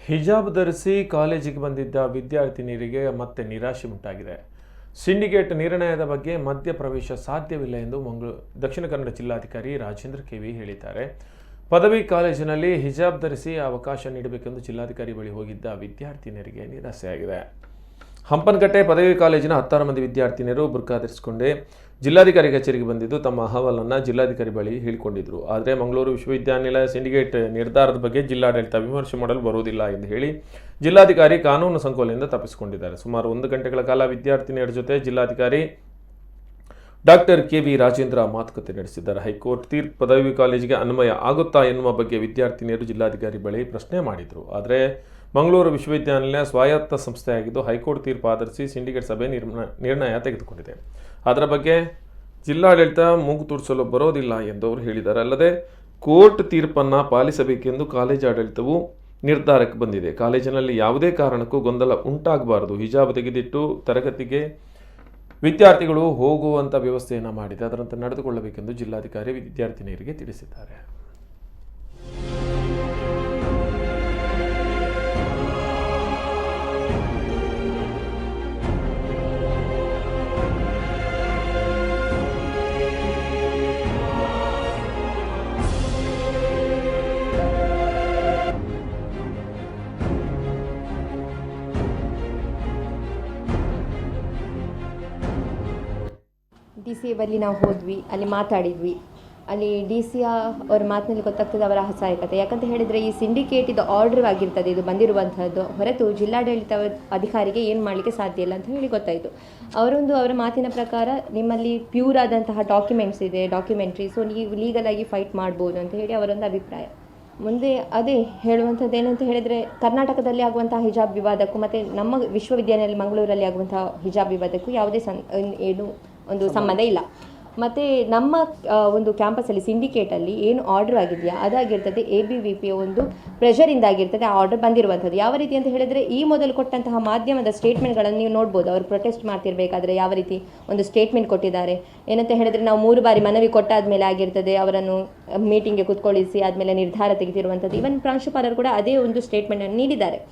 ಹಿಜಾಬ್ ಧರಿಸಿ ಕಾಲೇಜಿಗೆ ಬಂದಿದ್ದ ವಿದ್ಯಾರ್ಥಿನಿಯರಿಗೆ ಮತ್ತೆ ನಿರಾಶೆ ಉಂಟಾಗಿದೆ. ಸಿಂಡಿಕೇಟ್ ನಿರ್ಣಯದ ಬಗ್ಗೆ ಮಧ್ಯ ಪ್ರವೇಶ ಸಾಧ್ಯವಿಲ್ಲ ಎಂದು ದಕ್ಷಿಣ ಕನ್ನಡ ಜಿಲ್ಲಾಧಿಕಾರಿ ರಾಜೇಂದ್ರ ಕೆವಿ ಹೇಳಿದ್ದಾರೆ. ಪದವಿ ಕಾಲೇಜಿನಲ್ಲಿ ಹಿಜಾಬ್ ಧರಿಸಿ ಅವಕಾಶ ನೀಡಬೇಕೆಂದು ಜಿಲ್ಲಾಧಿಕಾರಿ ಬಳಿ ಹೋಗಿದ್ದ ವಿದ್ಯಾರ್ಥಿನಿಯರಿಗೆ ನಿರಾಸೆಯಾಗಿದೆ. ಹಂಪನಕಟ್ಟೆ ಪದವಿ ಕಾಲೇಜಿನ 16 ಮಂದಿ ವಿದ್ಯಾರ್ಥಿನಿಯರು ಬುರ್ಕಾ ಧರಿಸಿಕೊಂಡೇ ಜಿಲ್ಲಾಧಿಕಾರಿ ಕಚೇರಿಗೆ ಬಂದಿದ್ದು ತಮ್ಮ ಅಹವಾಲನ್ನು ಜಿಲ್ಲಾಧಿಕಾರಿ ಬಳಿ ಹೇಳಿಕೊಂಡಿದ್ದರು. ಆದರೆ ಮಂಗಳೂರು ವಿಶ್ವವಿದ್ಯಾನಿಲಯ ಸಿಂಡಿಕೇಟ್ ನಿರ್ಧಾರದ ಬಗ್ಗೆ ಜಿಲ್ಲಾಡಳಿತ ವಿಮರ್ಶೆ ಮಾಡಲು ಬರುವುದಿಲ್ಲ ಎಂದು ಹೇಳಿ ಜಿಲ್ಲಾಧಿಕಾರಿ ಕಾನೂನು ಸಂಕೋಲೆಯಿಂದ ತಪ್ಪಿಸಿಕೊಂಡಿದ್ದಾರೆ. ಸುಮಾರು 1 ಗಂಟೆಗಳ ಕಾಲ ವಿದ್ಯಾರ್ಥಿನಿಯರ ಜೊತೆ ಜಿಲ್ಲಾಧಿಕಾರಿ ಡಾಕ್ಟರ್ ಕೆವಿ ರಾಜೇಂದ್ರ ಮಾತುಕತೆ ನಡೆಸಿದ್ದಾರೆ. ಹೈಕೋರ್ಟ್ ತೀರ್ಪು ಪದವಿ ಕಾಲೇಜಿಗೆ ಅನ್ವಯ ಆಗುತ್ತಾ ಎನ್ನುವ ಬಗ್ಗೆ ವಿದ್ಯಾರ್ಥಿನಿಯರು ಜಿಲ್ಲಾಧಿಕಾರಿ ಬಳಿ ಪ್ರಶ್ನೆ ಮಾಡಿದರು. ಆದರೆ ಮಂಗಳೂರು ವಿಶ್ವವಿದ್ಯಾನಿಲಯ ಸ್ವಾಯತ್ತ ಸಂಸ್ಥೆಯಾಗಿದ್ದು ಹೈಕೋರ್ಟ್ ತೀರ್ಪು ಆಧರಿಸಿ ಸಿಂಡಿಕೇಟ್ ಸಭೆ ನಿರ್ಣಯ ತೆಗೆದುಕೊಂಡಿದೆ. ಅದರ ಬಗ್ಗೆ ಜಿಲ್ಲಾಡಳಿತ ಮೂಗು ತೂರಿಸಲು ಬರೋದಿಲ್ಲ ಎಂದು ಅವರು ಹೇಳಿದ್ದಾರೆ. ಅಲ್ಲದೆ ಕೋರ್ಟ್ ತೀರ್ಪನ್ನು ಪಾಲಿಸಬೇಕೆಂದು ಕಾಲೇಜು ಆಡಳಿತವು ನಿರ್ಧಾರಕ್ಕೆ ಬಂದಿದೆ. ಕಾಲೇಜಿನಲ್ಲಿ ಯಾವುದೇ ಕಾರಣಕ್ಕೂ ಗೊಂದಲ ಉಂಟಾಗಬಾರದು. ಹಿಜಾಬ್ ತೆಗೆದಿಟ್ಟು ತರಗತಿಗೆ ವಿದ್ಯಾರ್ಥಿಗಳು ಹೋಗುವಂಥ ವ್ಯವಸ್ಥೆಯನ್ನು ಮಾಡಿದೆ. ಅದರಂತೆ ನಡೆದುಕೊಳ್ಳಬೇಕೆಂದು ಜಿಲ್ಲಾಧಿಕಾರಿ ವಿದ್ಯಾರ್ಥಿನಿಯರಿಗೆ ತಿಳಿಸಿದ್ದಾರೆ. DCA ಬಳಿ ನಾವು ಹೋದ್ವಿ, ಅಲ್ಲಿ ಮಾತಾಡಿದ್ವಿ. ಅಲ್ಲಿ DCA ಅವ್ರ ಮಾತಿನಲ್ಲಿ ಗೊತ್ತಾಗ್ತದೆ ಅವರ ಅಸಹಾಯಕತೆ. ಯಾಕಂತ ಹೇಳಿದರೆ ಈ ಸಿಂಡಿಕೇಟ್ ಇದು ಆರ್ಡರ್ ಆಗಿರ್ತದೆ, ಇದು ಬಂದಿರುವಂಥದ್ದು ಹೊರತು ಜಿಲ್ಲಾಡಳಿತ ಅಧಿಕಾರಿಗೆ ಏನು ಮಾಡಲಿಕ್ಕೆ ಸಾಧ್ಯ ಇಲ್ಲ ಅಂತ ಹೇಳಿ ಗೊತ್ತಾಯಿತು. ಅವರ ಮಾತಿನ ಪ್ರಕಾರ ನಿಮ್ಮಲ್ಲಿ ಪ್ಯೂರ್ ಆದಂತಹ ಡಾಕ್ಯುಮೆಂಟ್ಸ್ ಇದೆ, ಡಾಕ್ಯುಮೆಂಟ್ರಿ, ಸೊ ನೀವು ಲೀಗಲಾಗಿ ಫೈಟ್ ಮಾಡ್ಬೋದು ಅಂತ ಹೇಳಿ ಅವರೊಂದು ಅಭಿಪ್ರಾಯ. ಮುಂದೆ ಅದೇ ಹೇಳುವಂಥದ್ದು ಏನಂತ ಹೇಳಿದರೆ, ಕರ್ನಾಟಕದಲ್ಲಿ ಆಗುವಂತಹ ಹಿಜಾಬ್ ವಿವಾದಕ್ಕೂ ಮತ್ತು ನಮ್ಮ ವಿಶ್ವವಿದ್ಯಾನಿಲಯ ಮಂಗಳೂರಲ್ಲಿ ಆಗುವಂತಹ ಹಿಜಾಬ್ ವಿವಾದಕ್ಕೂ ಯಾವುದೇ ಒಂದು ಸಂಬಂಧ ಇಲ್ಲ. ಮತ್ತು ನಮ್ಮ ಒಂದು ಕ್ಯಾಂಪಸಲ್ಲಿ ಸಿಂಡಿಕೇಟಲ್ಲಿ ಏನು ಆರ್ಡರ್ ಆಗಿದೆಯಾ ಅದಾಗಿರ್ತದೆ ABVP ಒಂದು ಪ್ರೆಷರಿಂದಾಗಿರ್ತದೆ ಆ ಆರ್ಡರ್ ಬಂದಿರುವಂಥದ್ದು. ಯಾವ ರೀತಿ ಅಂತ ಹೇಳಿದರೆ, ಈ ಮೊದಲು ಕೊಟ್ಟಂತಹ ಮಾಧ್ಯಮದ ಸ್ಟೇಟ್ಮೆಂಟ್ಗಳನ್ನು ನೀವು ನೋಡ್ಬೋದು. ಅವರು ಪ್ರೊಟೆಸ್ಟ್ ಮಾಡ್ತಿರ್ಬೇಕಾದ್ರೆ ಯಾವ ರೀತಿ ಒಂದು ಸ್ಟೇಟ್ಮೆಂಟ್ ಕೊಟ್ಟಿದ್ದಾರೆ. ಏನಂತ ಹೇಳಿದರೆ, ನಾವು 3 ಬಾರಿ ಮನವಿ ಕೊಟ್ಟಾದ್ಮೇಲೆ ಆಗಿರ್ತದೆ ಅವರನ್ನು ಮೀಟಿಂಗ್ಗೆ ಕೂತ್ಕೊಳ್ಳಿಸಿ ಆದಮೇಲೆ ನಿರ್ಧಾರ ತೆಗೆದಿರುವಂಥದ್ದು. ಈವನ್ ಪ್ರಾಂಶುಪಾಲರು ಕೂಡ ಅದೇ ಒಂದು ಸ್ಟೇಟ್ಮೆಂಟನ್ನು ನೀಡಿದ್ದಾರೆ.